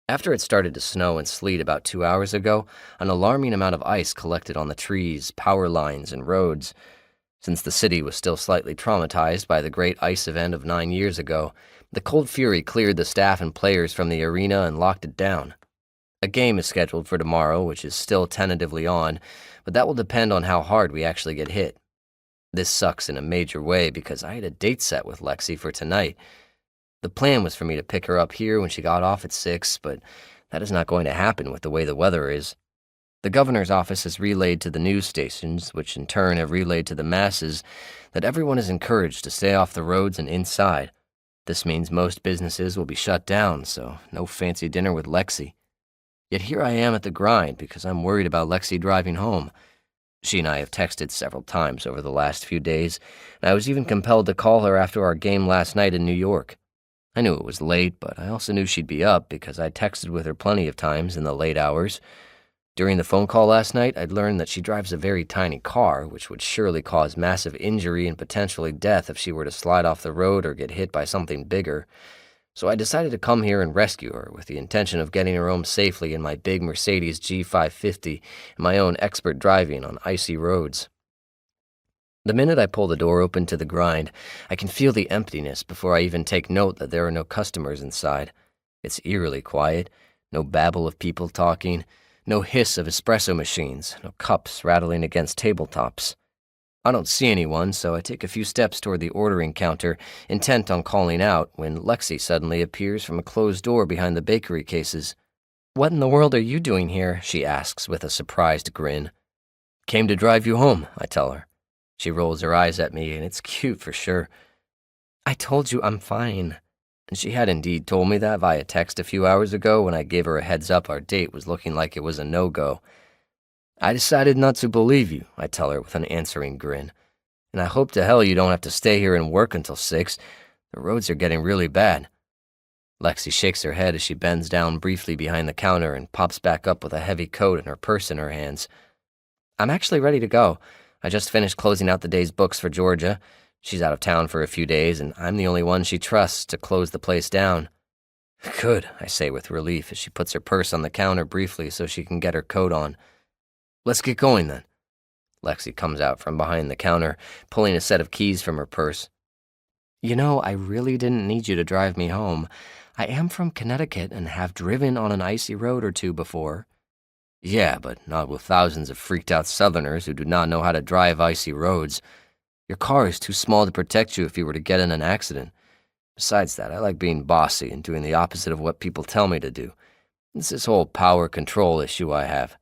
After it started to snow and sleet about 2 hours ago, an alarming amount of ice collected on the trees, power lines, and roads. Since the city was still slightly traumatized by the great ice event of 9 years ago, the cold fury cleared the staff and players from the arena and locked it down. A game is scheduled for tomorrow, which is still tentatively on, but that will depend on how hard we actually get hit. This sucks in a major way because I had a date set with Lexi for tonight. The plan was for me to pick her up here when she got off at 6, but that is not going to happen with the way the weather is. The governor's office has relayed to the news stations, which in turn have relayed to the masses, that everyone is encouraged to stay off the roads and inside. This means most businesses will be shut down, so no fancy dinner with Lexi. Yet here I am at the grind because I'm worried about Lexi driving home. She and I have texted several times over the last few days, and I was even compelled to call her after our game last night in New York. I knew it was late, but I also knew she'd be up because I texted with her plenty of times in the late hours. During the phone call last night, I'd learned that she drives a very tiny car, which would surely cause massive injury and potentially death if she were to slide off the road or get hit by something bigger. So I decided to come here and rescue her with the intention of getting her home safely in my big Mercedes G550 and my own expert driving on icy roads. The minute I pull the door open to the grind, I can feel the emptiness before I even take note that there are no customers inside. It's eerily quiet, no babble of people talking, no hiss of espresso machines, no cups rattling against tabletops. I don't see anyone, so I take a few steps toward the ordering counter, intent on calling out, when Lexi suddenly appears from a closed door behind the bakery cases. "What in the world are you doing here?" she asks with a surprised grin. "Came to drive you home," I tell her. She rolls her eyes at me, and it's cute for sure. "I told you I'm fine." And she had indeed told me that via text a few hours ago when I gave her a heads up our date was looking like it was a no-go. "I decided not to believe you," I tell her with an answering grin. "And I hope to hell you don't have to stay here and work until 6. The roads are getting really bad." Lexi shakes her head as she bends down briefly behind the counter and pops back up with a heavy coat and her purse in her hands. "I'm actually ready to go. I just finished closing out the day's books for Georgia. She's out of town for a few days, and I'm the only one she trusts to close the place down." "Good," I say with relief as she puts her purse on the counter briefly so she can get her coat on. "Let's get going then." Lexi comes out from behind the counter, pulling a set of keys from her purse. "You know, I really didn't need you to drive me home. I am from Connecticut and have driven on an icy road or two before." "Yeah, but not with thousands of freaked-out Southerners who do not know how to drive icy roads. Your car is too small to protect you if you were to get in an accident. Besides that, I like being bossy and doing the opposite of what people tell me to do. It's this whole power control issue I have."